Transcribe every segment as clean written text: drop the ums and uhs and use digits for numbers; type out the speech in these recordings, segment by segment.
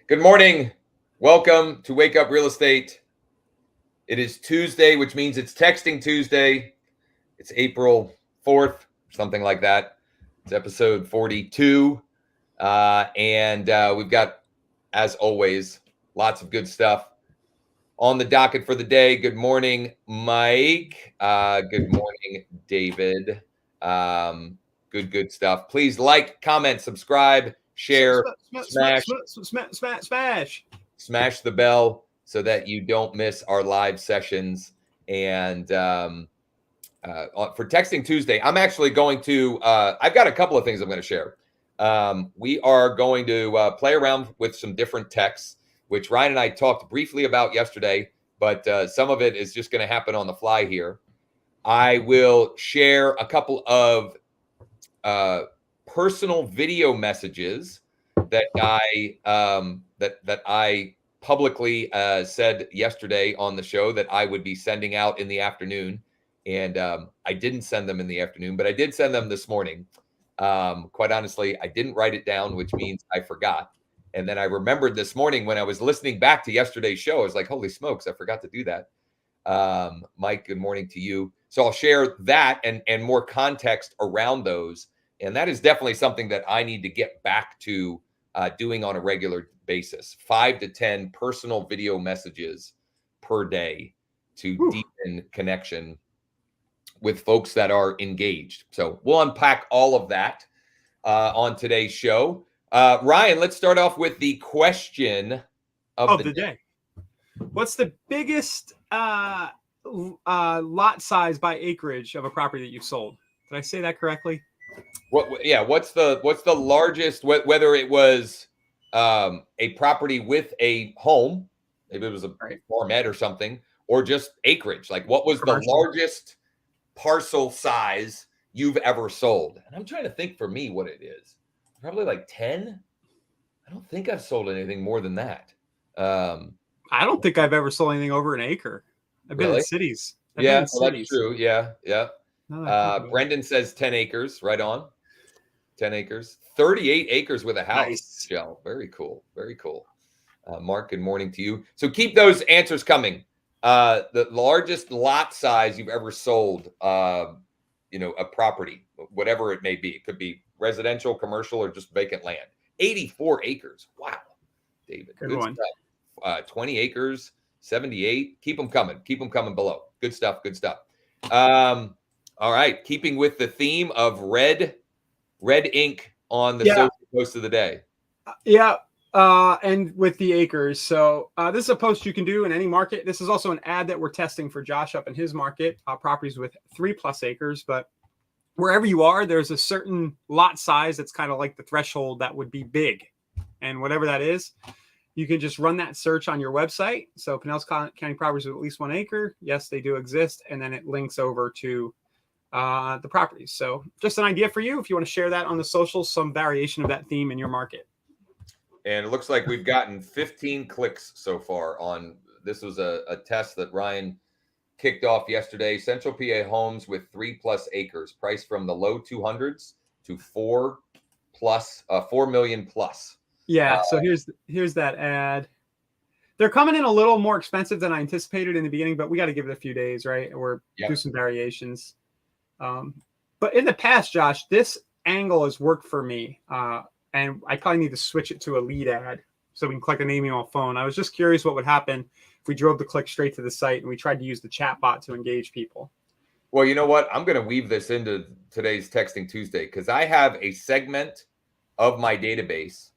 Good morning. Welcome to Wake Up Real Estate. It is Tuesday, which means it's Texting Tuesday. It's April 4th, something like that. It's episode 42. And we've got, as always, lots of good stuff on the docket for the day. Good morning, Mike. Good morning, David. Good stuff. Please like, comment, subscribe, share, smash the bell so that you don't miss our live sessions. And for Texting Tuesday, I'm actually going to, I've got a couple of things I'm going to share. We are going to play around with some different texts, which Ryan and I talked briefly about yesterday, but some of it is just going to happen on the fly here. I will share a couple of personal video messages that I publicly said yesterday on the show that I would be sending out in the afternoon. And I didn't send them in the afternoon, but I did send them this morning. Quite honestly, I didn't write it down, which means I forgot. And then I remembered this morning when I was listening back to yesterday's show, I was like, holy smokes, I forgot to do that. Mike, good morning to you. So I'll share that and more context around those. And that is definitely something that I need to get back to doing on a regular basis. 5 to 10 personal video messages per day to deepen connection with folks that are engaged. So we'll unpack all of that on today's show. Ryan, let's start off with the question of the day. What's the biggest lot size by acreage of a property that you've sold? Did I say that correctly? What's the largest, whether it was a property with a home, maybe it was a farmette or something, or just acreage? Like, what was the largest parcel size you've ever sold? And I'm trying to think for me what it is. Probably like 10. I don't think I've sold anything more than that. I don't think I've ever sold anything over an acre. I've been in cities. That's true. Yeah. Brendan says 10 acres. Right on. 10 acres. 38 acres with a house. Nice. Joe. Very cool. Very cool. Mark, good morning to you. So keep those answers coming. The largest lot size you've ever sold, a property, whatever it may be. It could be residential, commercial, or just vacant land. 84 acres. Wow. David. Good stuff. 20 acres, 78. Keep them coming. Keep them coming below. Good stuff. Good stuff. All right. Keeping with the theme of red ink on the social post of the day. And with the acres. So this is a post you can do in any market. This is also an ad that we're testing for Josh up in his market, properties with 3+ acres. But wherever you are, there's a certain lot size that's kind of like the threshold that would be big. And whatever that is, you can just run that search on your website. So Pinellas County properties with at least 1 acre. Yes, they do exist. And then it links over to the properties. So just an idea for you if you want to share that on the socials, some variation of that theme in your market. And it looks like we've gotten 15 clicks so far on this. Was a test that Ryan kicked off yesterday. Central PA homes with 3+ acres, priced from the low 200s to 4 million plus. Yeah. So here's that ad. They're coming in a little more expensive than I anticipated in the beginning, but we got to give it a few days, right? Or do some variations. But in the past, Josh, this angle has worked for me. And I probably need to switch it to a lead ad so we can click a name, email, phone. I was just curious what would happen if we drove the click straight to the site and we tried to use the chat bot to engage people. Well, you know what? I'm going to weave this into today's Texting Tuesday because I have a segment of my database.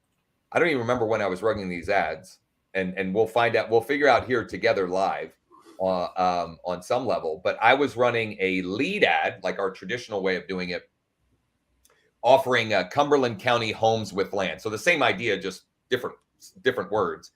I don't even remember when I was running these ads, and we'll find out. We'll figure out here together live on some level. But I was running a lead ad, like our traditional way of doing it, offering Cumberland County homes with land. So the same idea, just different words.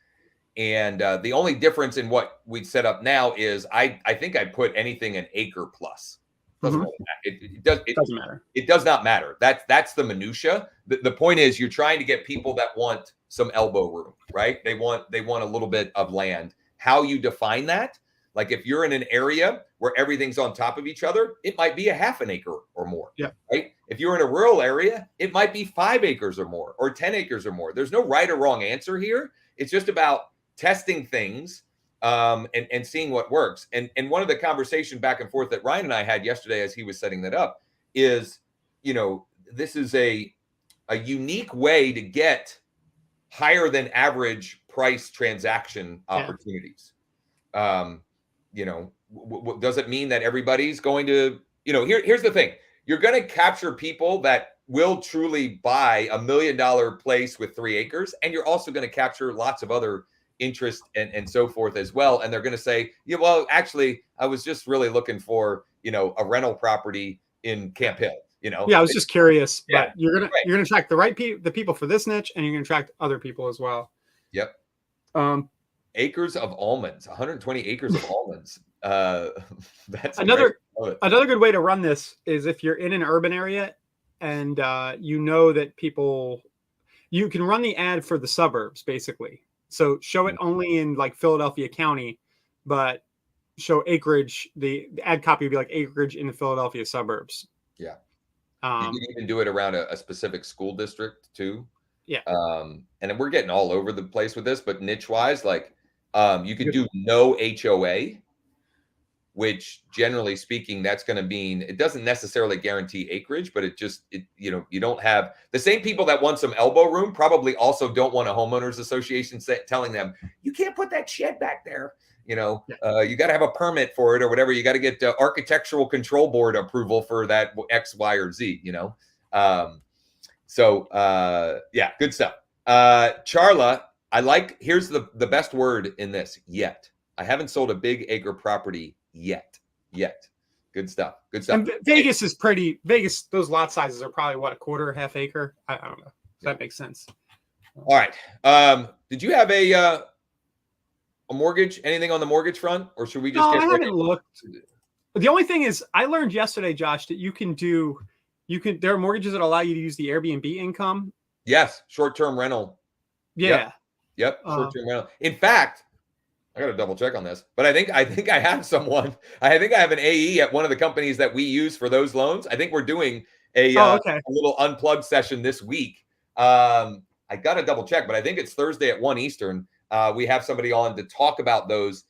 And the only difference in what we'd set up now is I think I put anything an acre plus. Doesn't really matter. It doesn't matter. It does not matter. That's the minutia. The point is you're trying to get people that want some elbow room, right? They want a little bit of land. How you define that Like if you're in an area where everything's on top of each other, it might be a half an acre or more. Yeah. Right. If you're in a rural area, it might be 5 acres or more, or 10 acres or more. There's no right or wrong answer here. It's just about testing things and seeing what works. And one of the conversation back and forth that Ryan and I had yesterday as he was setting that up is, this is a unique way to get higher than average price transaction opportunities. Does it mean that everybody's going to, here's the thing. You're going to capture people that will truly buy $1 million place with 3 acres. And you're also going to capture lots of other interest and so forth as well. And they're going to say, yeah, well, actually, I was just really looking for, a rental property in Camp Hill. Yeah, I was just curious, Yeah, but you're gonna attract the people for this niche, and you're gonna attract other people as well. Yep. Acres of almonds, 120 acres of almonds. That's another good way to run this is if you're in an urban area and that people, you can run the ad for the suburbs basically. So show it only in like Philadelphia County, but show acreage. The ad copy would be like acreage in the Philadelphia suburbs. Yeah. You can even do it around a specific school district too. Yeah. And we're getting all over the place with this, but niche wise, like you could do no HOA, which generally speaking, that's going to mean it doesn't necessarily guarantee acreage, but you don't have the same people that want some elbow room probably also don't want a homeowners association telling them you can't put that shed back there. You got to have a permit for it or whatever. You got to get architectural control board approval for that X, Y, or Z, good stuff. Charla, here's the best word in this, yet. I haven't sold a big acre property yet. Good stuff. And Vegas, those lot sizes are probably what, a quarter, half acre? I don't know. That makes sense. All right. Did you have a mortgage, anything on the mortgage front, or should we just I haven't looked. The only thing is I learned yesterday, Josh, that there are mortgages that allow you to use the Airbnb income. Yes. Short-term rental. Yeah. Yep. Short-term rental. In fact, I got to double check on this, but I think I have someone, I think I have an AE at one of the companies that we use for those loans. I think we're doing a little unplugged session this week. I got to double check, but I think it's Thursday at 1 Eastern. We have somebody on to talk about those,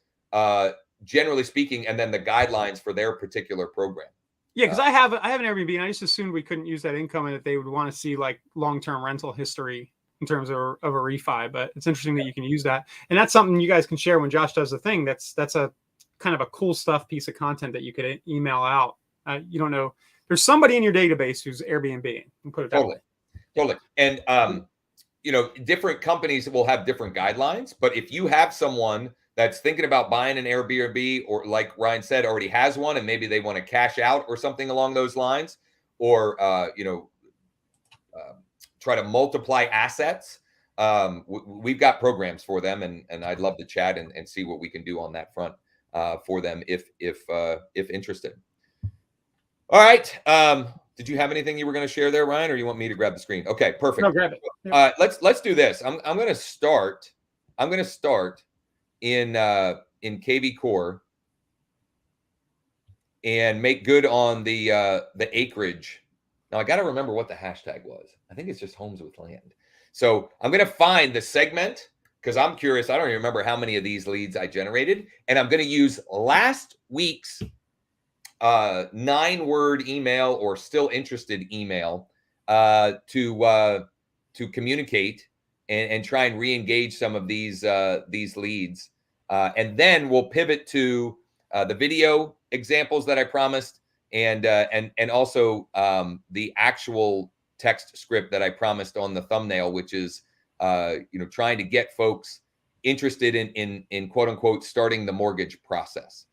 generally speaking, and then the guidelines for their particular program. Yeah, because I have an Airbnb, and I just assumed we couldn't use that income, and that they would want to see like long-term rental history in terms of a refi. But it's interesting that you can use that, and that's something you guys can share when Josh does the thing. That's a kind of a cool stuff piece of content that you could email out. You don't know, there's somebody in your database who's Airbnb. And put it that way. Totally. And different companies will have different guidelines, but if you have someone that's thinking about buying an Airbnb, or like Ryan said, already has one, and maybe they want to cash out or something along those lines, or, try to multiply assets, we've got programs for them, and I'd love to chat and see what we can do on that front for them if interested. All right. Did you have anything you were going to share there, Ryan, or you want me to grab the screen? Okay, perfect. No, grab it. Let's do this. I'm going to start. In KV Core and make good on the acreage. Now I got to remember what the hashtag was. I think it's just homes with land. So I'm going to find the segment because I'm curious. I don't even remember how many of these leads I generated, and I'm going to use last week's 9-word email or still interested email to communicate and try and re-engage some of these leads. And then we'll pivot to the video examples that I promised, and also the actual text script that I promised on the thumbnail, which is trying to get folks interested in quote unquote starting the mortgage process.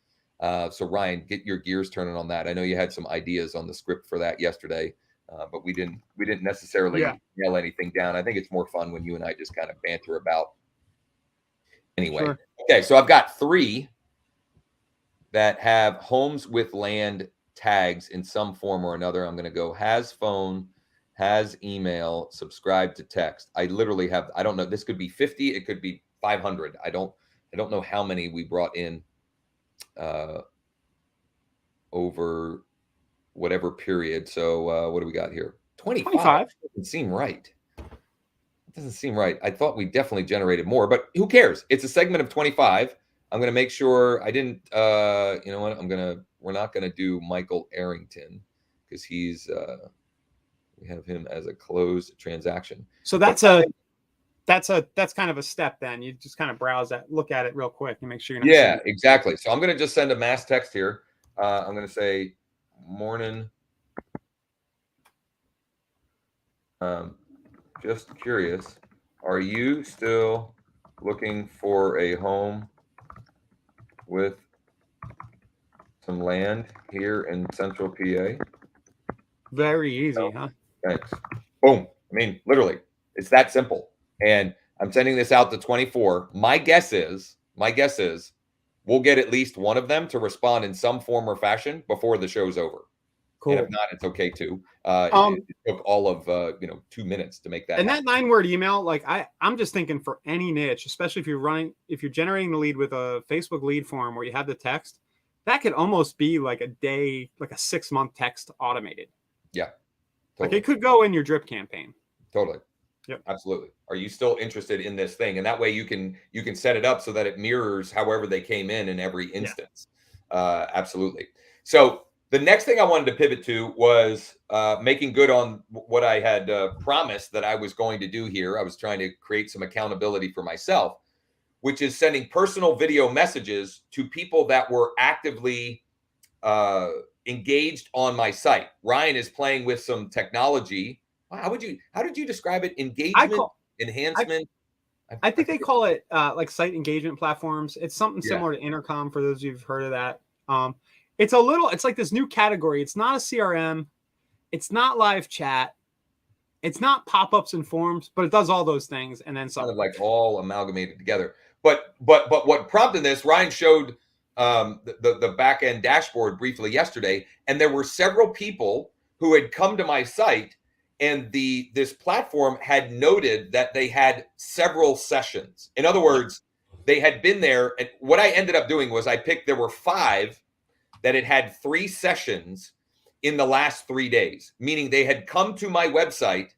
So Ryan, get your gears turning on that. I know you had some ideas on the script for that yesterday, but we didn't necessarily nail anything down. I think it's more fun when you and I just kind of banter about. Anyway, sure. Okay, so I've got 3 that have homes with land tags in some form or another. I'm going to go has phone, has email, subscribe to text. I literally have, I don't know, this could be 50, it could be 500. I don't know how many we brought in over whatever period. So what do we got here? 25. 25. Doesn't seem right. It doesn't seem right. I thought we definitely generated more, but who cares? It's a segment of 25. I'm going to make sure I didn't, you know what? We're not going to do Michael Arrington because we have him as a closed transaction. So that's kind of a step. Then you just kind of browse that, look at it real quick and make sure you're not. Yeah, exactly. So I'm going to just send a mass text here. I'm going to say, morning. Just curious, are you still looking for a home with some land here in Central PA? Very easy, huh? Thanks. Boom. I mean, literally, it's that simple. And I'm sending this out to 24. My guess is we'll get at least one of them to respond in some form or fashion before the show's over. Cool. And if not, it's okay too. It took all of 2 minutes to make that. And happen. that 9-word email, like I'm just thinking for any niche, especially if you're generating the lead with a Facebook lead form where you have the text, that could almost be like a day, like a 6-month text automated. Yeah. Totally. Like it could go in your drip campaign. Totally. Yep. Absolutely. Are you still interested in this thing? And that way you can set it up so that it mirrors however they came in every instance. Yeah. Absolutely. So the next thing I wanted to pivot to was making good on what I had promised that I was going to do here. I was trying to create some accountability for myself, which is sending personal video messages to people that were actively engaged on my site. Ryan is playing with some technology. How did you describe it? Engagement, enhancement? I think they call it like site engagement platforms. It's something similar to Intercom for those of you who've heard of that. It's like this new category. It's not a CRM. It's not live chat. It's not pop-ups and forms, but it does all those things. And then some. Kind of like all amalgamated together. But what prompted this, Ryan showed the back end dashboard briefly yesterday, and there were several people who had come to my site, and this platform had noted that they had several sessions. In other words, they had been there, and what I ended up doing was there were 5 that had 3 sessions in the last 3 days, meaning they had come to my website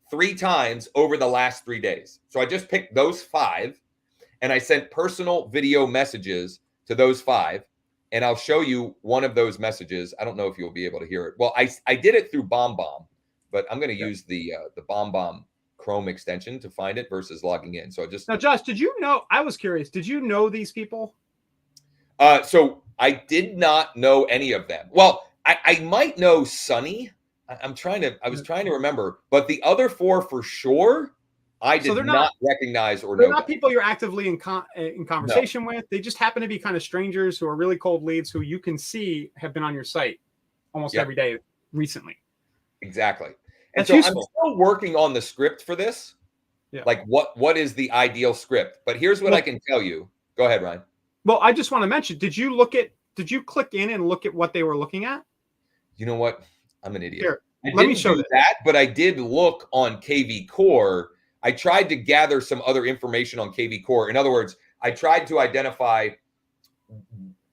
3 times over the last 3 days. So I just picked those 5 and I sent personal video messages to those 5. And I'll show you one of those messages. I don't know if you'll be able to hear it. Well, I did it through BombBomb, but I'm going to use the BombBomb Chrome extension to find it versus logging in. So now, Josh, did you know? I was curious. Did you know these people? So I did not know any of them. Well, I might know Sonny. I was trying to remember, but the other 4 for sure, I did not recognize or know. They're not people you're actively in conversation with. They just happen to be kind of strangers who are really cold leads who you can see have been on your site almost every day recently. Exactly. And so I'm still working on the script for this. Yeah. Like what is the ideal script? But here's what I can tell you. Go ahead, Ryan. Well, I just want to mention, did you click in and look at what they were looking at? You know what? I'm an idiot. Here, let me show that, but I did look on KV Core. I tried to gather some other information on KV Core. In other words, I tried to identify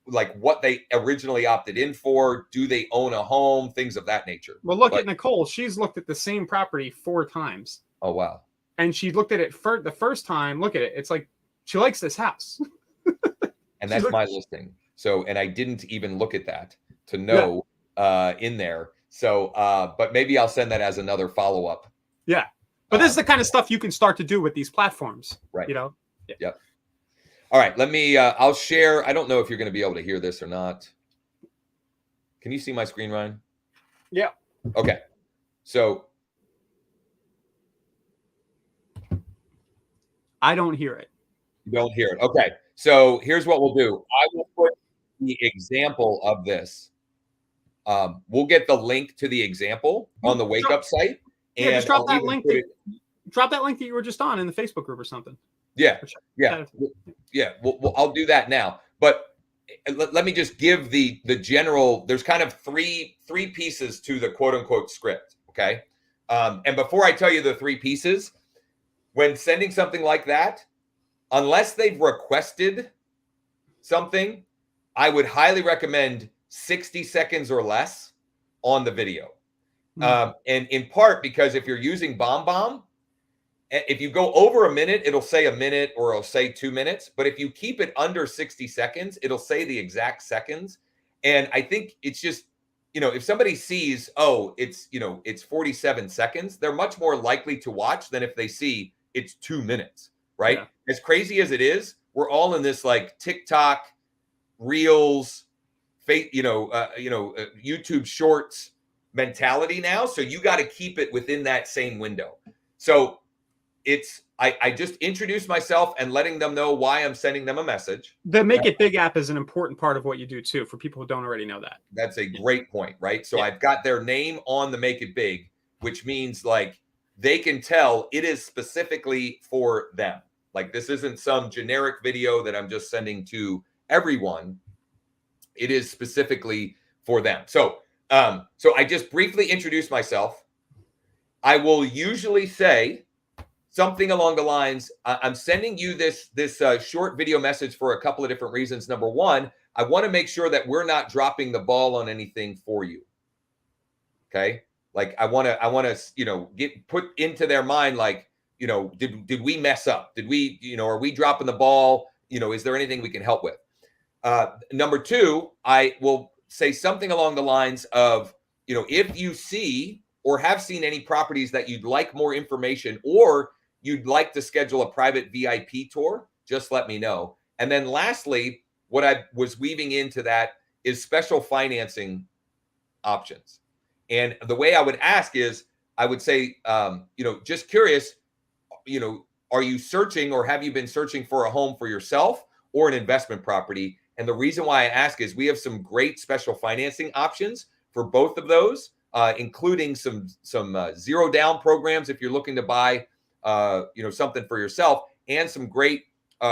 like what they originally opted in for. Do they own a home? Things of that nature. Well, look at Nicole. She's looked at the same property 4 times. Oh, wow. And she looked at it the first time. Look at it. It's like she likes this house. And that's my listing. So, and I didn't even look at that to know in there. So, but maybe I'll send that as another follow-up. Yeah. But this is the kind of stuff you can start to do with these platforms. Right. You know? Yeah. Yep. All right. Let me, I'll share. I don't know if you're going to be able to hear this or not. Can you see my screen, Ryan? Yeah. Okay. So. I don't hear it. You don't hear it. Okay. So here's what we'll do. I will put the example of this. We'll get the link to the example on the Wake Up site. And just drop that link. Drop that link that you were just on in the Facebook group or something. Yeah. Well, I'll do that now. But let me just give the general. There's kind of three pieces to the quote unquote script. Okay. And before I tell you the 3 pieces, when sending something like that, unless they've requested something, I would highly recommend 60 seconds or less on the video. And in part because if you're using BombBomb, if you go over a minute, it'll say a minute or it'll say 2 minutes. But if you keep it under 60 seconds, it'll say the exact seconds. And I think it's just, if somebody sees, oh, it's 47 seconds, they're much more likely to watch than if they see it's 2 minutes, right? Yeah. As crazy as it is, we're all in this like TikTok, Reels, YouTube Shorts mentality now. So you got to keep it within that same window. So I just introduce myself and letting them know why I'm sending them a message. The Make It Big app is an important part of what you do too, for people who don't already know that. That's a great point, right? So I've got their name on the Make It Big, which means like they can tell it is specifically for them. Like this isn't some generic video that I'm just sending to everyone. It is specifically for them. So I just briefly introduce myself. I will usually say something along the lines, I'm sending you this short video message for a couple of different reasons. Number one, I want to make sure that we're not dropping the ball on anything for you. Okay. Like I want to, get put into their mind, like, did we mess up? Did we, are we dropping the ball? Is there anything we can help with? Number two, I will say something along the lines of, if you see or have seen any properties that you'd like more information or you'd like to schedule a private VIP tour, just let me know. And then lastly, what I was weaving into that is special financing options. And the way I would ask is, I would say, just curious, are you searching or have you been searching for a home for yourself or an investment property? And the reason why I ask is we have some great special financing options for both of those, including some zero down programs if you're looking to buy something for yourself, and some great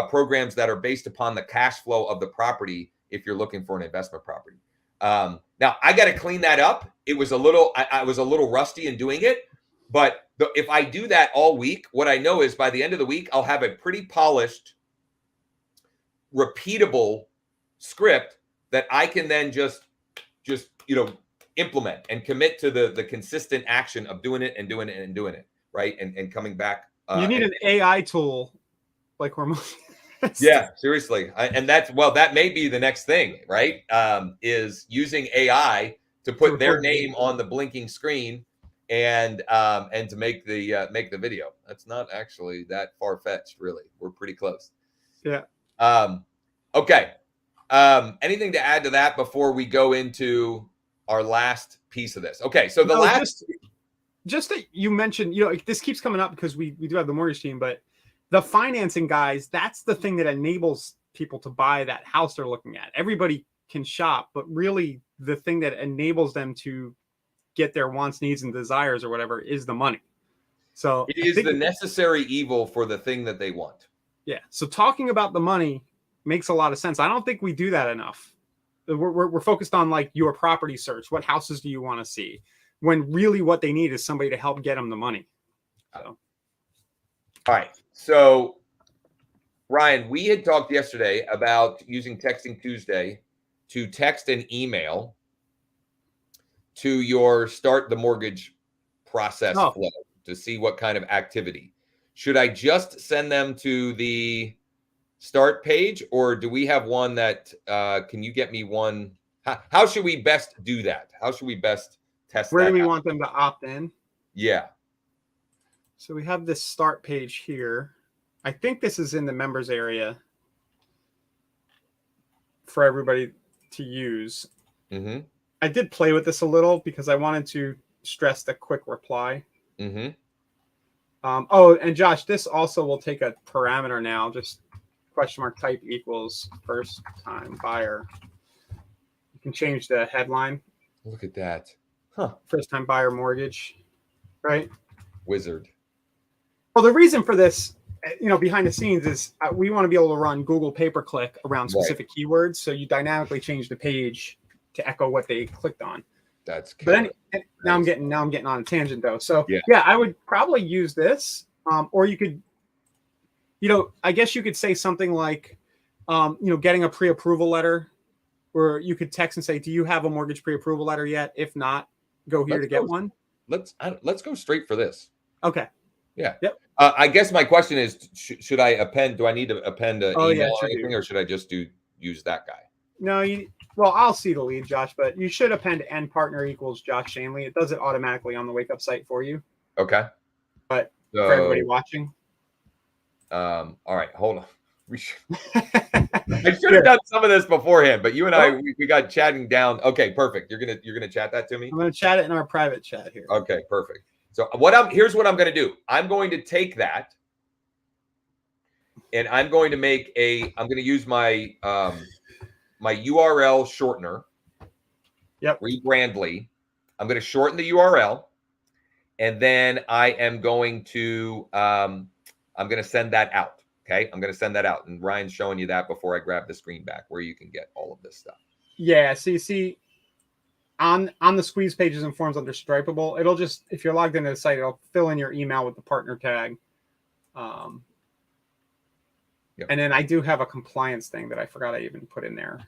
programs that are based upon the cash flow of the property if you're looking for an investment property. Now I got to clean that up. It was I was a little rusty in doing it, but if I do that all week, what I know is by the end of the week, I'll have a pretty polished, repeatable script that I can then just implement and commit to the consistent action of doing it and doing it and doing it. Right. And coming back. You need an AI tool like Hormone. Yeah, seriously. That may be the next thing, right? Is using AI to put their name on the blinking screen and to make the video. That's not actually that far-fetched, really. We're pretty close. Yeah. Okay. Anything to add to that before we go into our last piece of this? Okay, so just that you mentioned, this keeps coming up because we do have the mortgage team, but the financing guys, that's the thing that enables people to buy that house they're looking at. Everybody can shop, but really the thing that enables them to get their wants, needs, and desires or whatever is the money. So it is the necessary evil for the thing that they want. Yeah. So talking about the money makes a lot of sense. I don't think we do that enough. We're focused on like your property search. What houses do you want to see? When really what they need is somebody to help get them the money. So. All right. So, Ryan, we had talked yesterday about using Texting Tuesday to text an email to your start the mortgage process flow to see what kind of activity. Should I just send them to the start page, or do we have one that can you get me one? How should we best do that? How should we best test Where that do we out? want them to opt in? Yeah. So we have this start page here. I think this is in the members area for everybody to use. Mm-hmm. I did play with this a little because I wanted to stress the quick reply. Mm-hmm. And Josh, this also will take a parameter now. Just question mark type equals first time buyer. You can change the headline. Look at that. Huh. First time buyer mortgage, right? Wizard. Well, the reason for this, behind the scenes is we want to be able to run Google pay-per-click around specific keywords. So you dynamically change the page to echo what they clicked on. That's cool. But now I'm getting on a tangent though. So yeah, I would probably use this, or you could, I guess you could say something like, getting a pre-approval letter where you could text and say, "Do you have a mortgage pre-approval letter yet? If not, go here Let's to get go. one." Let's go straight for this. Okay. Yeah. Yep. I guess my question is, should I append? Do I need to append an Oh, yeah, email or sure anything, do. or should I just use that guy? No, well, I'll see the lead, Josh, but you should append "and partner equals Josh Shanley." It does it automatically on the wake up site for you. Okay. But So, for everybody watching, all right, hold on. I should have done some of this beforehand, but you and I we got chatting down. Okay, perfect. You're gonna chat that to me. I'm gonna chat it in our private chat here. Okay, perfect. So here's what I'm gonna do. I'm going to take that, and I'm going to use my my URL shortener. Yep. Rebrandly. I'm going to shorten the URL, and then I am going to send that out. Okay, I'm going to send that out, and Ryan's showing you that before I grab the screen back, where you can get all of this stuff. Yeah. So you see, on the squeeze pages and forms under Stripeable, it'll just, if you're logged into the site, it'll fill in your email with the partner tag. Yep. And then I do have a compliance thing that I forgot I even put in there.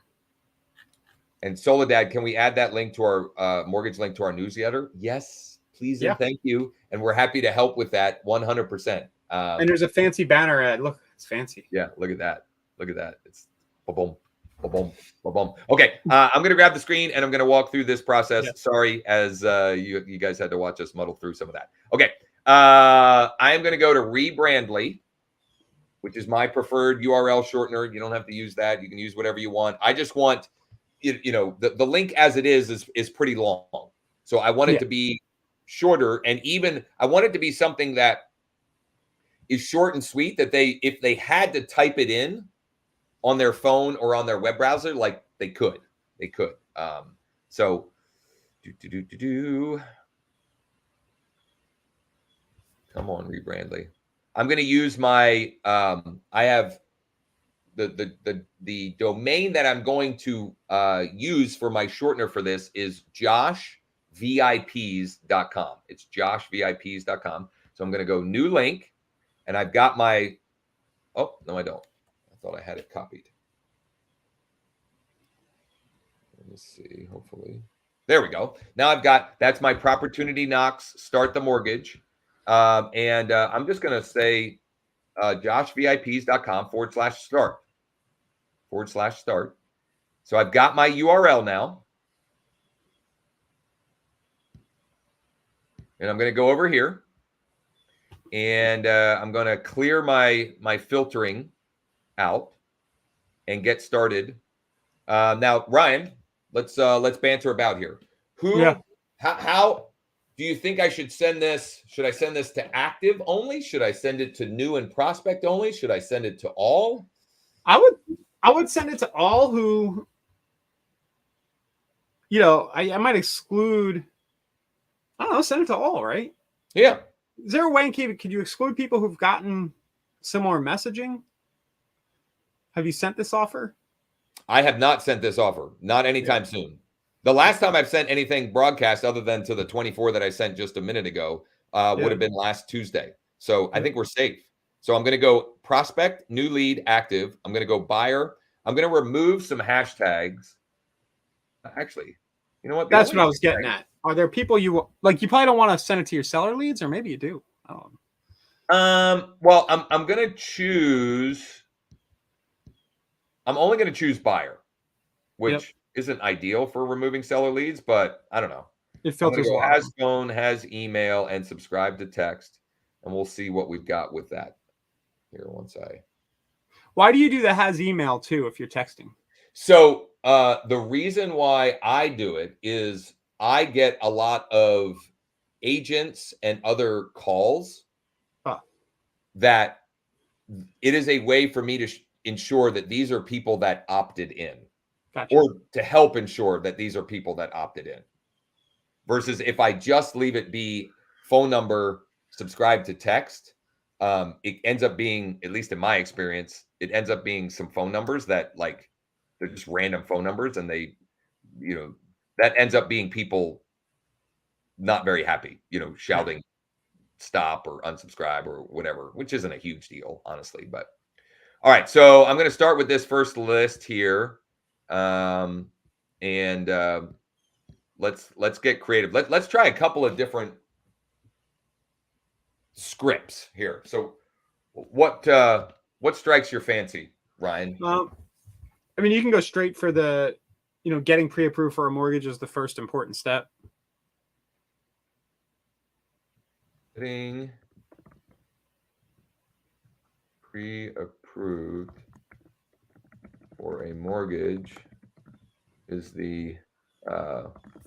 And Soledad, can we add that link to our mortgage link to our newsletter? Yes, please and thank you. And we're happy to help with that 100%. And there's a fancy banner ad. Look, it's fancy. Yeah, look at that. Look at that. It's boom, boom, boom. Okay, I'm gonna grab the screen and I'm gonna walk through this process. Yeah. Sorry, as you guys had to watch us muddle through some of that. Okay, I am gonna go to Rebrandly, which is my preferred URL shortener. You don't have to use that. You can use whatever you want. I just want, the link as it is pretty long. So I want it to be shorter, and even I want it to be something that is short and sweet, that if they had to type it in on their phone or on their web browser, like they could. So come on, Rebrandly. I'm going to use my I have the domain that I'm going to use for my shortener for this is joshvips.com. It's joshvips.com. So I'm going to go new link. And I've got my, oh, no, I don't. I thought I had it copied. Let me see, hopefully. There we go. Now that's my Propertunity Knox, start the mortgage. And I'm just going to say joshvips.com/start. So I've got my URL now. And I'm going to go over here. And I'm going to clear my filtering out and get started. Now, Ryan, let's banter about here. How do you think I should send this? Should I send this to active only? Should I send it to new and prospect only? Should I send it to all? I would send it to all who, I might exclude. I don't know. Send it to all, right? Yeah. Is there a way, could you exclude people who've gotten similar messaging? Have you sent this offer? I have not sent this offer. Not anytime soon. The last time I've sent anything broadcast other than to the 24 that I sent just a minute ago would have been last Tuesday. So I think we're safe. So I'm going to go prospect, new lead, active. I'm going to go buyer. I'm going to remove some hashtags. Actually, you know what? That's what I was getting at. Are there people you probably don't want to send it to your seller leads, or maybe you do? I don't know. Well, I'm going to choose. I'm only going to choose buyer, which isn't ideal for removing seller leads, but I don't know. It filters a lot. Has phone, has email, and subscribe to text, and we'll see what we've got with that. Here, Why do you do the has email too if you're texting? So the reason why I do it is I get a lot of agents and other calls that it is a way for me to ensure that these are people that opted in. Gotcha. Or to help ensure that these are people that opted in. Versus if I just leave it be phone number, subscribe to text, it ends up being, at least in my experience, it ends up being some phone numbers that they're just random phone numbers, and they, that ends up being people not very happy, shouting stop or unsubscribe or whatever, which isn't a huge deal, honestly. But all right, so I'm going to start with this first list here. and let's get creative. Let's try a couple of different scripts here. So what strikes your fancy, Ryan? I mean, you can go straight for the, getting pre-approved for a mortgage is the first important step. Getting pre-approved for a mortgage is the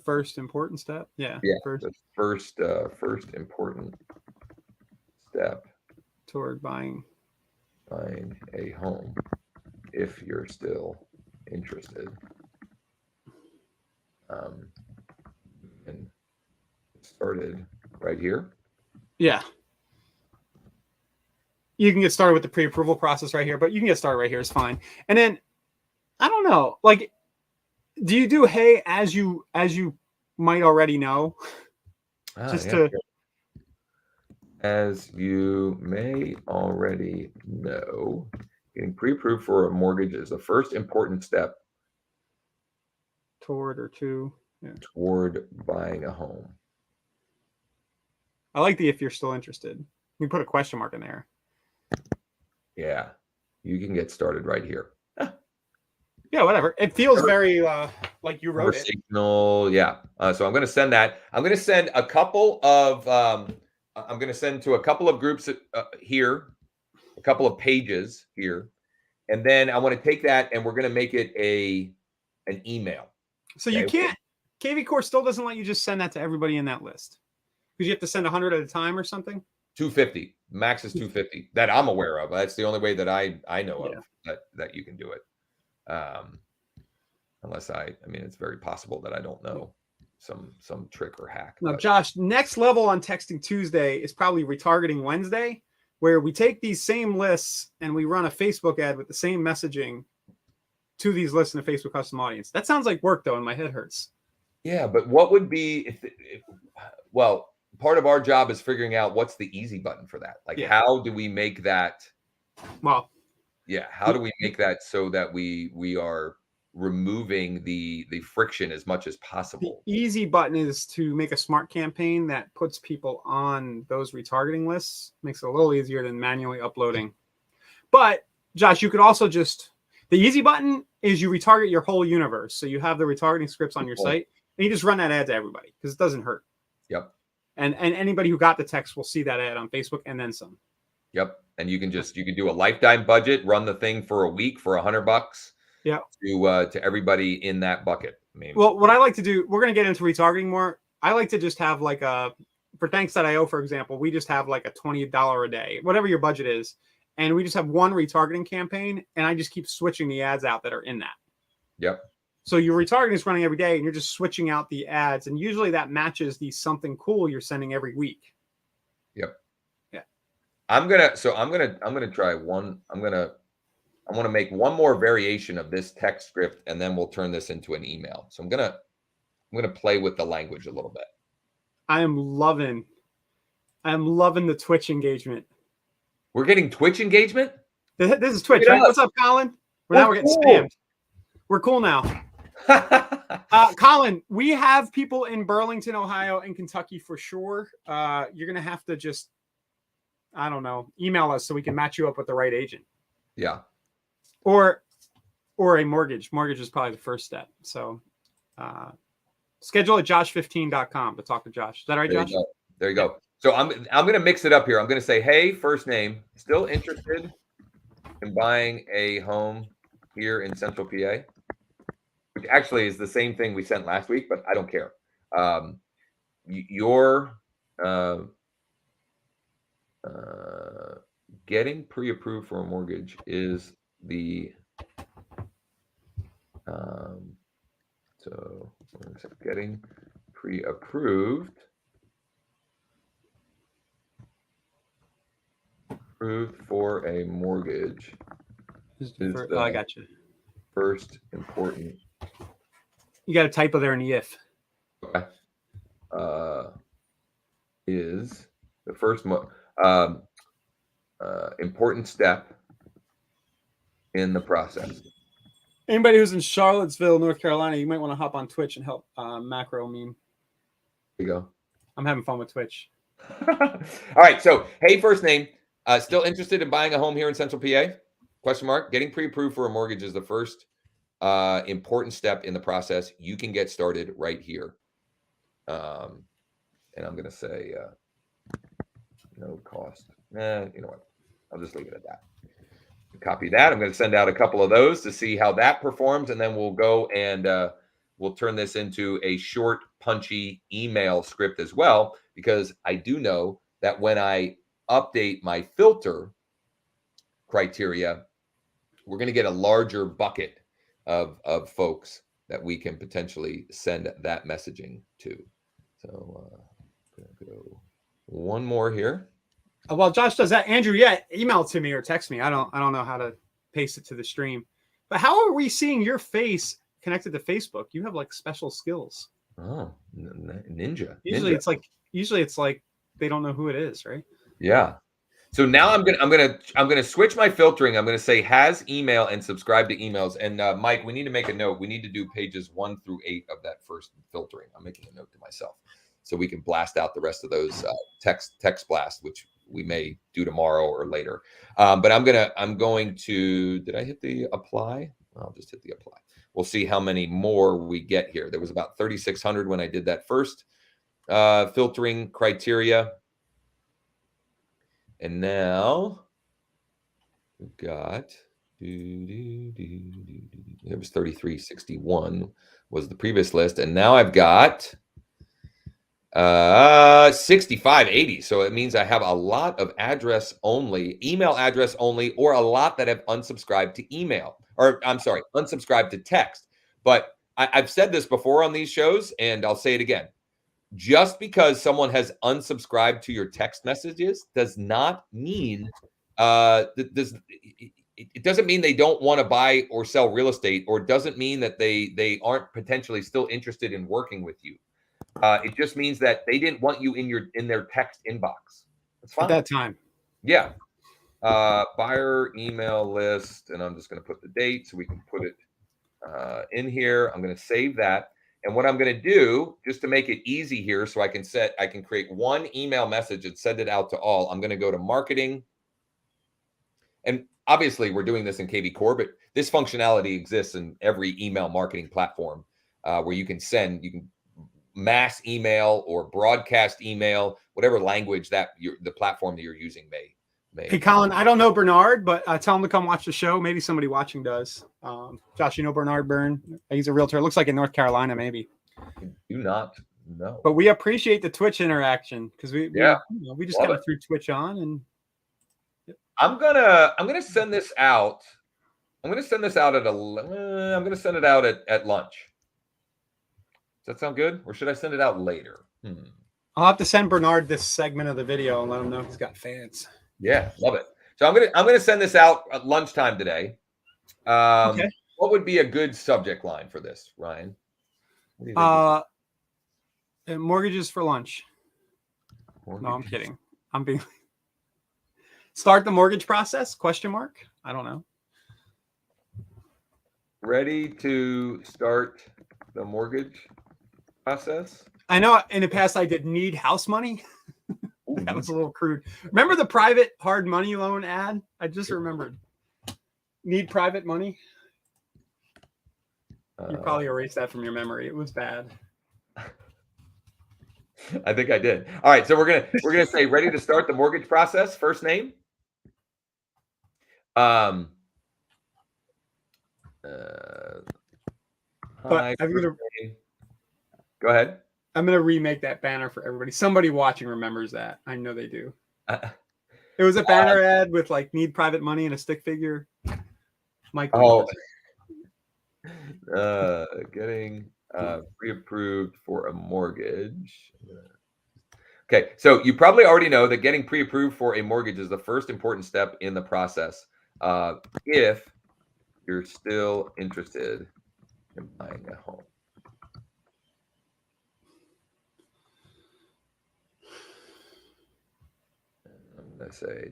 first important step. Yeah. The first important step toward buying a home, if you're still interested. And started right here. Yeah. You can get started with the pre-approval process right here, but you can get started right here. It's fine. And then I don't know, like, do you do hey as you might already know? As you may already know, getting pre-approved for a mortgage is the first important step toward buying a home. I like the if you're still interested. You can put a question mark in there. Yeah, you can get started right here. Yeah, whatever. It feels very like you wrote it. Yeah. So I'm going to send that. I'm going to send a couple of. I'm going to send to a couple of groups here, a couple of pages here, and then I want to take that and we're going to make it an email. So you can't. KV Core still doesn't let you just send that to everybody in that list because you have to send 100 at a time or something. 250 max is 250 that I'm aware of. That's the only way that I know of that you can do it. Unless I mean, it's very possible that I don't know some trick or hack. Now, Josh, next level on Texting Tuesday is probably Retargeting Wednesday, where we take these same lists and we run a Facebook ad with the same messaging to these lists in a Facebook custom audience. That sounds like work, though, and my head hurts. Yeah, but what would be well, part of our job is figuring out what's the easy button for that. Like, how do we make that? Well, yeah, how do we make that so that we are removing the friction as much as possible? The easy button is to make a smart campaign that puts people on those retargeting lists. Makes it a little easier than manually uploading. But Josh, you could also the easy button is you retarget your whole universe. So you have the retargeting scripts on your site and you just run that ad to everybody because it doesn't hurt. Yep. And anybody who got the text will see that ad on Facebook and then some. Yep. And you can do a lifetime budget, run the thing for a week for $100. Yeah. To everybody in that bucket. I mean, well, what I like to do, we're going to get into retargeting more. I like to just have like for Thanks.io, for example, we just have like a $20 a day, whatever your budget is. And we just have one retargeting campaign. And I just keep switching the ads out that are in that. Yep. So your retargeting is running every day and you're just switching out the ads. And usually that matches the something cool you're sending every week. Yep. Yeah. I'm going to try one. I want to make one more variation of this text script, and then we'll turn this into an email. So I'm gonna play with the language a little bit. I'm loving the Twitch engagement. We're getting Twitch engagement? This is Twitch, right? What's up, Colin? Now we're getting spammed. We're cool now. Colin, we have people in Burlington, Ohio, and Kentucky for sure. You're gonna have to just, I don't know, email us so we can match you up with the right agent. Yeah. Or a mortgage. Mortgage is probably the first step. So schedule at josh15.com to talk to Josh. Is that right, Josh? There you go. So I'm going to mix it up here. I'm going to say, hey, first name, still interested in buying a home here in Central PA? Which actually is the same thing we sent last week, but I don't care. Your getting pre-approved for a mortgage is the so getting pre-approved for a mortgage I got you. First important. You got a typo there in the if. Okay. Is the first important step in the process. Anybody who's in Charlottesville, North Carolina, you might want to hop on Twitch and help Macro Meme. There you go. I'm having fun with Twitch. All right. So, hey, first name. Still interested in buying a home here in Central PA? Question mark. Getting pre-approved for a mortgage is the first important step in the process. You can get started right here. And I'm going to say no cost. You know what? I'll just leave it at that. Copy that. I'm going to send out a couple of those to see how that performs, and then we'll go and we'll turn this into a short, punchy email script as well, because I do know that when I update my filter criteria, we're going to get a larger bucket of folks that we can potentially send that messaging to. So I'm going to go one more here. While Josh does that, Andrew, email it to me or text me. I don't know how to paste it to the stream. But how are we seeing your face connected to Facebook? You have like special skills. Oh, ninja. Usually it's like they don't know who it is, right? Yeah. So now I'm gonna switch my filtering. I'm gonna say has email and subscribe to emails. And Mike, we need to make a note. We need to do pages 1 through 8 of that first filtering. I'm making a note to myself so we can blast out the rest of those text blast, which we may do tomorrow or later. But I'm going to, did I hit the apply? I'll just hit the apply. We'll see how many more we get here. There was about 3,600 when I did that first filtering criteria. And now we've got, it was 3361 was the previous list. And now I've got 6580. So it means I have a lot of email address only, or a lot that have unsubscribed to email, or I'm sorry, unsubscribed to text. But I've said this before on these shows, and I'll say it again. Just because someone has unsubscribed to your text messages does not mean it doesn't mean they don't want to buy or sell real estate, or doesn't mean that they aren't potentially still interested in working with you. It just means that they didn't want you in their text inbox. That's fine. At that time. Yeah. Buyer email list, and I'm just going to put the date so we can put it in here. I'm going to save that. And what I'm going to do, just to make it easy here, so I can create one email message and send it out to all. I'm going to go to marketing. And obviously we're doing this in KV Core, but this functionality exists in every email marketing platform where you can mass email or broadcast email, whatever language that the platform that you're using may. Hey, Colin, I don't know Bernard, but tell him to come watch the show. Maybe somebody watching does. Josh, you know Bernard Byrne? He's a realtor. It looks like in North Carolina, maybe. I do not know. But we appreciate the Twitch interaction because we just kind of threw Twitch on. And I'm gonna send this out. I'm gonna send this out I'm gonna send it out at lunch. Does that sound good? Or should I send it out later? I'll have to send Bernard this segment of the video and let him know he's got fans. Yeah, love it. So I'm gonna send this out at lunchtime today. Okay. What would be a good subject line for this, Ryan? What do you think? Mortgages for lunch. No, I'm kidding. I'm being start the mortgage process? Question mark? I don't know. Ready to start the mortgage process? I know in the past I did need house money. That was a little crude. Remember the private hard money loan ad? I just remembered. Need private money? You probably erased that from your memory. It was bad. I think I did. All right, so we're gonna say ready to start the mortgage process. First name. But go ahead. I'm gonna remake that banner for everybody. Somebody watching remembers that. I know they do. It was a banner ad with like need private money and a stick figure. Mike. Getting pre-approved for a mortgage. Okay, so you probably already know that getting pre-approved for a mortgage is the first important step in the process. If you're still interested in buying a home. I'm gonna say .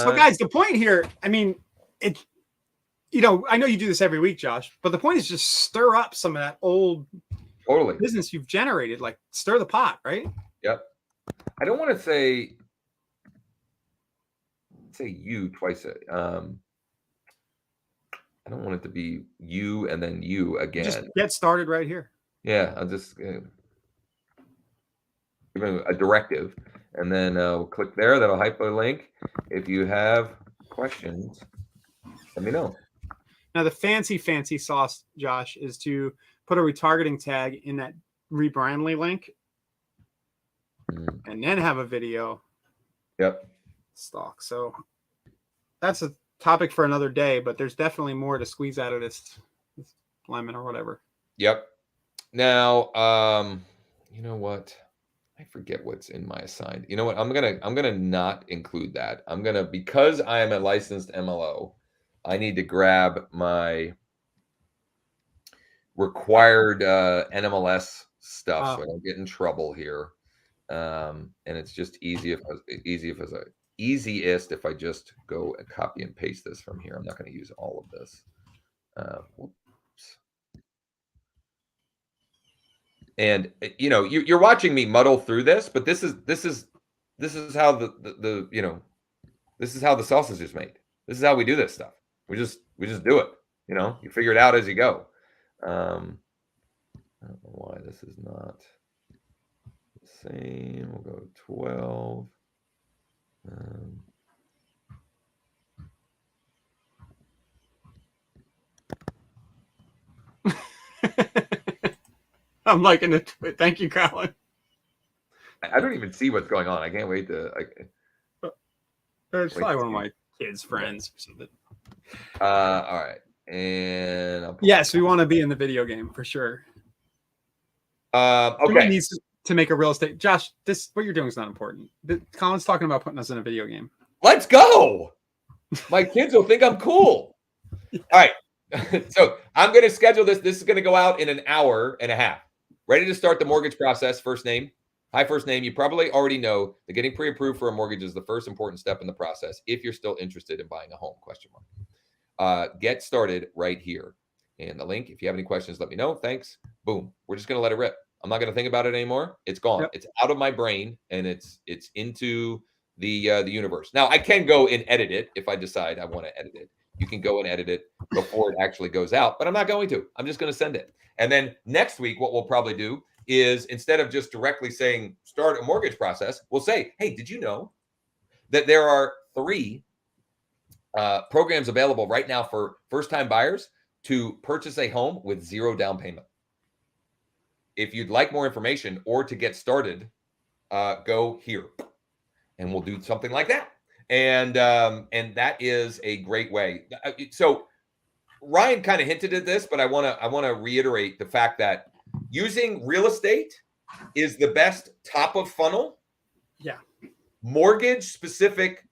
So guys, the point here, I mean, I know you do this every week, Josh, but the point is just stir up some of that old Totally. business you've generated, like stir the pot, right? Yep. I don't want to say you twice. I don't want it to be you and then you again. Just get started right here. Yeah, I'll just give him a directive, and then we'll click there. That'll hyperlink. If you have questions, let me know. Now, the fancy sauce, Josh, is to put a retargeting tag in that Rebrandly link, and then have a video. Yep. Stock. So that's a topic for another day, but there's definitely more to squeeze out of this lemon or whatever. Yep. Now, you know what? I forget what's in my assigned. You know what? I'm gonna not include that. Because I am a licensed MLO, I need to grab my required NMLS stuff so I don't get in trouble here. And it's just easiest if I just go and copy and paste this from here. I'm not going to use all of this. Whoops. And you're watching me muddle through this, but this is how this is how the sausage is made. This is how we do this stuff. We just do it. You figure it out as you go. I don't know why this is not the same. We'll go 12. I'm liking it. Thank you, Colin. I don't even see what's going on. I can't wait to. It's probably one of my kids' friends or something. All right. And yes, we want to be in the video game for sure. Okay. Someone needs to make a real estate. Josh, what you're doing is not important. Colin's talking about putting us in a video game. Let's go. My kids will think I'm cool. All right. So I'm going to schedule this. This is going to go out in an hour and a half. Ready to start the mortgage process. First name. Hi, first name. You probably already know that getting pre-approved for a mortgage is the first important step in the process if you're still interested in buying a home, ? Get started right here. And the link, if you have any questions, let me know. Thanks. Boom. We're just going to let it rip. I'm not going to think about it anymore. It's gone. Yep. It's out of my brain, and it's into the universe. Now, I can go and edit it if I decide I want to edit it. You can go and edit it before it actually goes out, but I'm not going to. I'm just going to send it. And then next week, what we'll probably do is instead of just directly saying start a mortgage process, we'll say, hey, did you know that there are 3 programs available right now for first-time buyers to purchase a home with 0 down payment? If you'd like more information or to get started, go here, and we'll do something like that. And that is a great way. So Ryan kind of hinted at this, but I want to reiterate the fact that using real estate is the best top of funnel. Yeah. Mortgage specific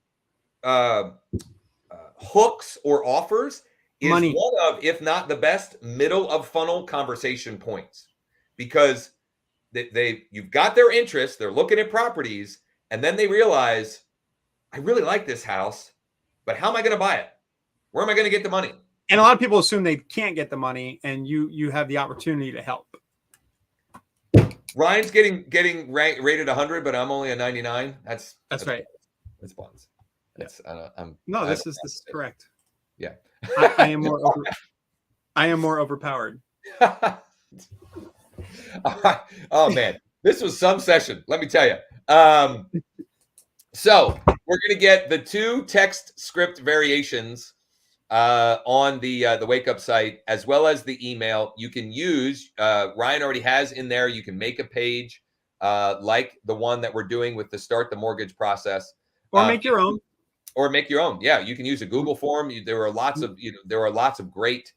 hooks or offers is one of, if not the best, middle of funnel conversation points, because you've got their interest, they're looking at properties, and then they realize, I really like this house, but how am I going to buy it? Where am I going to get the money? And a lot of people assume they can't get the money, and you have the opportunity to help. Ryan's getting rated 100, but I'm only a 99. That's right. That's buns. This This is correct. Yeah. I am more overpowered. Oh man, this was some session. Let me tell you. So we're gonna get the 2 text script variations on the Wake Up site, as well as the email. You can use Ryan already has in there. You can make a page like the one that we're doing with the start the mortgage process, or make your own. Or make your own. Yeah, you can use a Google form. There are lots of great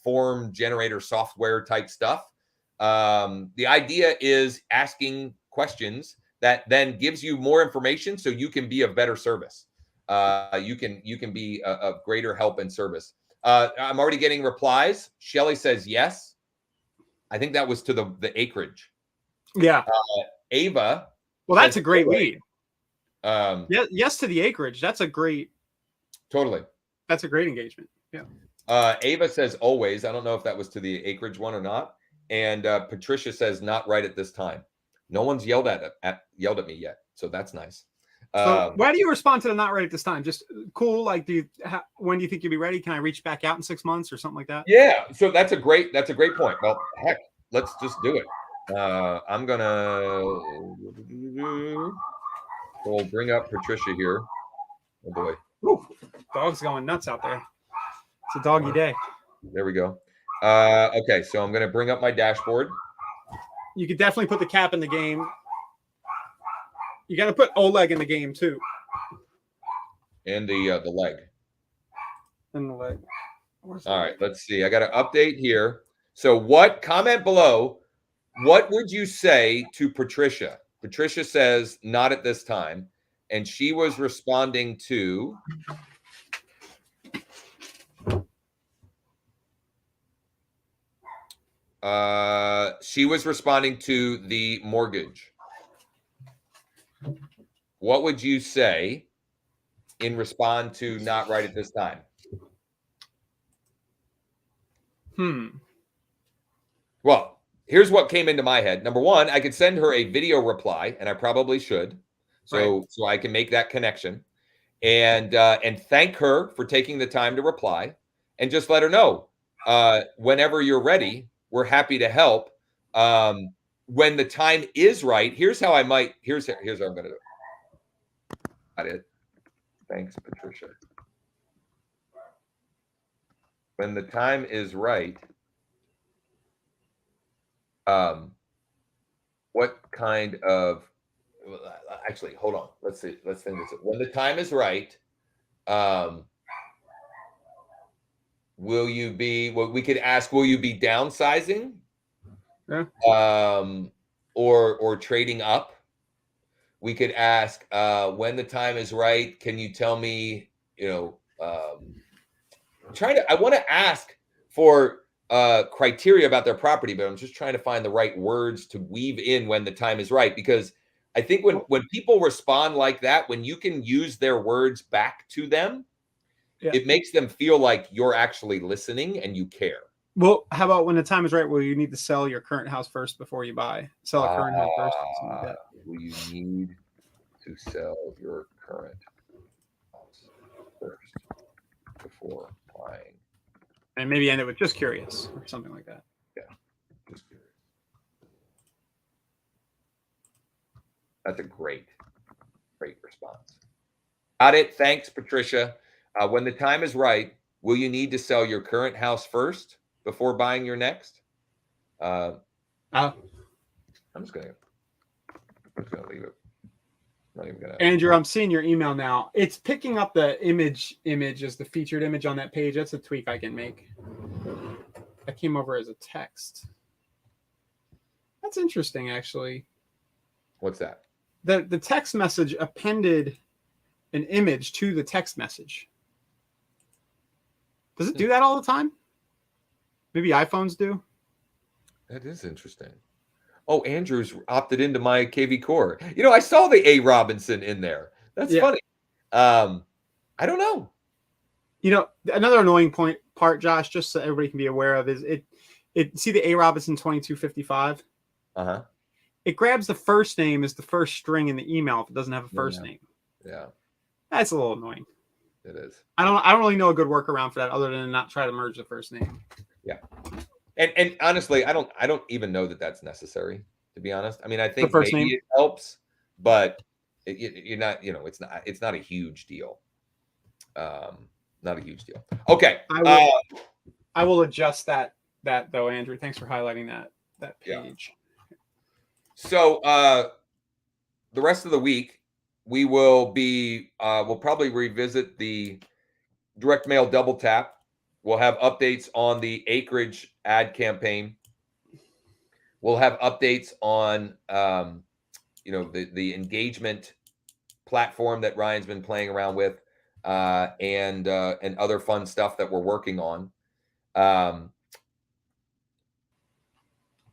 form generator software type stuff. The idea is asking questions that then gives you more information so you can be of better service. You can be of greater help and service. I'm already getting replies. Shelly says yes. I think that was to the acreage. Yeah. Ava. Well, that's a great lead. Yeah, yes to the acreage. That's a great. Totally. That's a great engagement. Yeah. Ava says always. I don't know if that was to the acreage one or not. And Patricia says not right at this time. No one's yelled at me yet, so that's nice. So why do you respond to the not right at this time? Just cool. Like, when do you think you'll be ready? Can I reach back out in 6 months or something like that? Yeah. So that's a great point. Well, heck, let's just do it. I'm gonna. We'll bring up Patricia here. Oh boy. Ooh, dog's going nuts out there. It's a doggy day. There we go. Okay, so I'm gonna bring up my dashboard. You could definitely put the cap in the game. You got to put Oleg in the game too. And the leg. And the leg. All right, let's see. I got an update here. So comment below, what would you say to Patricia? Patricia says, not at this time. And she was responding to... she was responding to the mortgage. What would you say in response to not right at this time? Well, here's what came into my head. Number one, I could send her a video reply, and I probably should, so I can make that connection, and thank her for taking the time to reply, and just let her know whenever you're ready, we're happy to help. When the time is right, here's how I might. Here's how I'm going to do it. Got it. Thanks, Patricia. When the time is right, what kind of, actually, hold on. Let's see. Let's think this. When the time is right, will you be, well, we could ask, will you be downsizing? Yeah. Or trading up? We could ask, when the time is right, can you tell me, I want to ask for criteria about their property, but I'm just trying to find the right words to weave in when the time is right. Because I think when people respond like that, when you can use their words back to them, it makes them feel like you're actually listening and you care. Well, how about when the time is right, will you need to sell your current house first before you buy? Sell a current house first. Like that. Will you need to sell your current house first before buying? And maybe end it with just curious or something like that. Yeah, just curious. That's a great response. Got it. Thanks, Patricia. When the time is right, will you need to sell your current house first before buying your next? I'm just gonna leave it. I'm not even gonna. Andrew, I'm seeing your email now. It's picking up the image as the featured image on that page. That's a tweak I can make. That came over as a text. That's interesting, actually. What's that? The text message appended an image to the text message. Does it do that all the time? Maybe iPhones do. That is interesting. Oh, Andrew's opted into my KV Core. I saw the A. Robinson in there. That's funny. I don't know. Another annoying part, Josh, just so everybody can be aware of, is it. See the A. Robinson 2255? Uh-huh. It grabs the first name as the first string in the email if it doesn't have a first name. Yeah. That's a little annoying. It is. I don't really know a good workaround for that other than not try to merge the first name. Yeah. And honestly, I don't even know that that's necessary, to be honest. I mean, I think maybe it helps, but you're not, it's not a huge deal. Not a huge deal. Okay. I will adjust that though, Andrew. Thanks for highlighting that page. Yeah. So the rest of the week, we will be we'll probably revisit the direct mail double tap. We'll have updates on the acreage ad campaign. We'll have updates on the engagement platform that Ryan's been playing around with, and other fun stuff that we're working on. Ryan,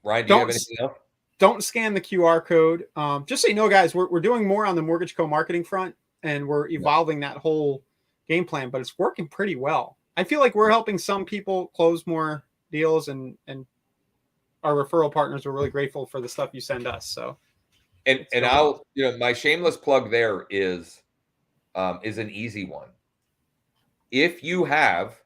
do you have anything else? Don't scan the QR code. Just so you know, guys, we're doing more on the Mortgage Co marketing front, and we're evolving that whole game plan, but it's working pretty well. I feel like we're helping some people close more deals, and our referral partners are really grateful for the stuff you send us. So, and I'll, my shameless plug there is an easy one. If you have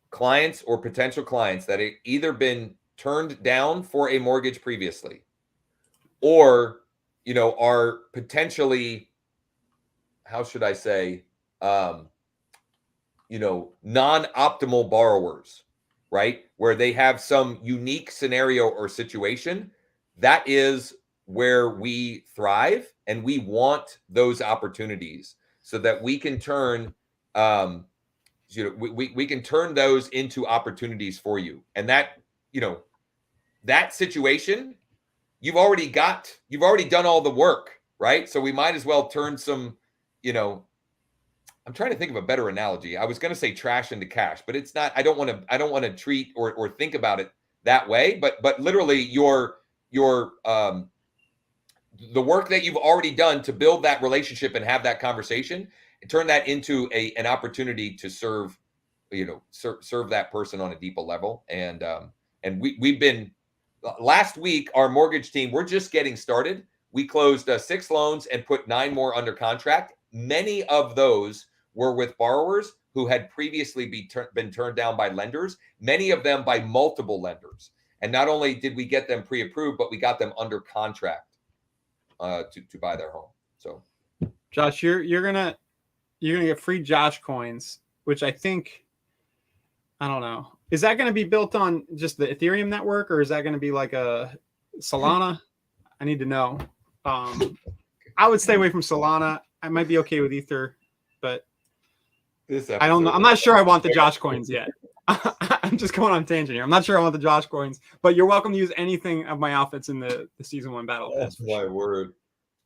clients or potential clients that have either been turned down for a mortgage previously, or are potentially, how should I say, non-optimal borrowers, right? Where they have some unique scenario or situation, that is where we thrive, and we want those opportunities so that we can turn, we can turn those into opportunities for you. And that, that situation, you've already done all the work, right? So we might as well turn some, I'm trying to think of a better analogy. I was going to say trash into cash, but it's not. I don't want to treat or think about it that way. But literally, the work that you've already done to build that relationship and have that conversation, and turn that into an opportunity to serve that person on a deeper level. And we've been, last week, our mortgage team, we're just getting started. We closed 6 loans and put 9 more under contract. Many of those were with borrowers who had previously been turned down by lenders, many of them by multiple lenders. And not only did we get them pre-approved, but we got them under contract to buy their home. So, Josh, you're gonna get free Josh coins, which I think, I don't know, is that going to be built on just the Ethereum network, or is that going to be like a Solana? I need to know. I would stay away from Solana. I might be okay with Ether, but I don't know. I'm not sure I want the Josh coins yet. I'm just going on a tangent here. I'm not sure I want the Josh coins, but you're welcome to use anything of my outfits in the season 1 battle. That's my word.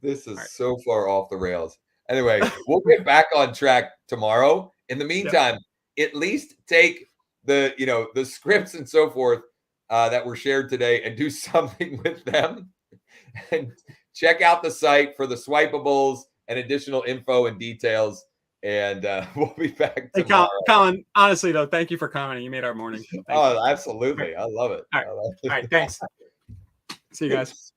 This is so far off the rails. Anyway, we'll get back on track tomorrow. In the meantime, at least take the scripts and so forth that were shared today and do something with them, and check out the site for the swipables and additional info and details. And we'll be back tomorrow. Hey, Colin, honestly, though, thank you for commenting. You made our morning. Absolutely. I love it. All right. Thanks. See you guys.